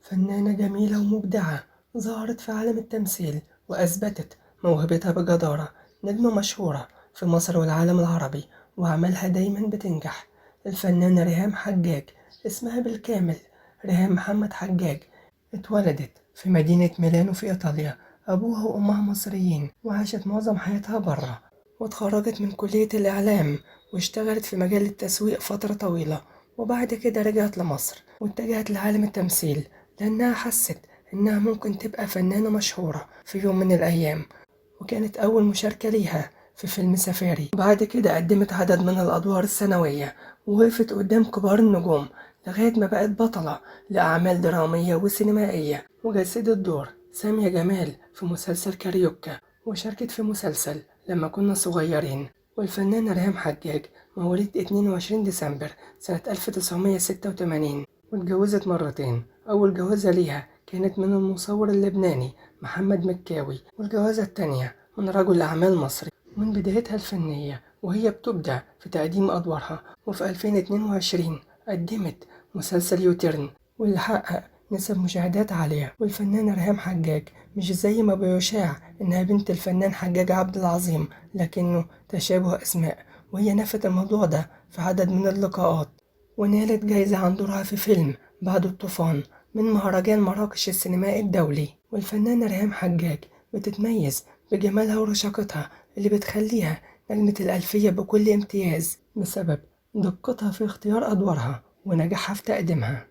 فنانة جميلة ومبدعة ظهرت في عالم التمثيل وأثبتت موهبتها بجدارة. نجمة مشهورة في مصر والعالم العربي وأعمالها دايما بتنجح. الفنانة ريهام حجاج، اسمها بالكامل ريهام محمد حجاج، اتولدت في مدينة ميلانو في إيطاليا. أبوها وأمها مصريين وعاشت معظم حياتها برا، واتخرجت من كلية الإعلام واشتغلت في مجال التسويق فترة طويلة. وبعد كده رجعت لمصر واتجهت لعالم التمثيل لأنها حست إنها ممكن تبقى فنانة مشهورة في يوم من الأيام. وكانت أول مشاركة ليها في فيلم سفاري. بعد كده قدمت عدد من الأدوار الثانوية ووقفت قدام كبار النجوم لغاية ما بقت بطلة لأعمال درامية وسينمائية، وجسدت دور سامية جمال في مسلسل كاريوكا، وشاركت في مسلسل لما كنا صغيرين. والفنانة ريهام حجاج مواليد 22 ديسمبر سنة 1986، واتجوزت مرتين. أول جوازة ليها كانت من المصور اللبناني محمد مكاوي، والجوازة التانية من رجل أعمال مصري. من بدايتها الفنية وهي بتبدع في تقديم أدوارها، وفي 2022 قدمت مسلسل يوتيرن واللي حقق نسب مشاهدات عالية. والفنانة ريهام حجاج مش زي ما بيشاع إنها بنت الفنان حجاج عبد العظيم، لكنه تشابه أسماء، وهي نفت الموضوع ده في عدد من اللقاءات. ونالت جايزة عن دورها في فيلم بعد الطوفان من مهرجان مراكش السينمائي الدولي. والفنانة ريهام حجاج بتتميز بجمالها ورشاقتها اللي بتخليها نجمة الألفية بكل امتياز بسبب دقتها في اختيار أدوارها ونجاحها في تقديمها.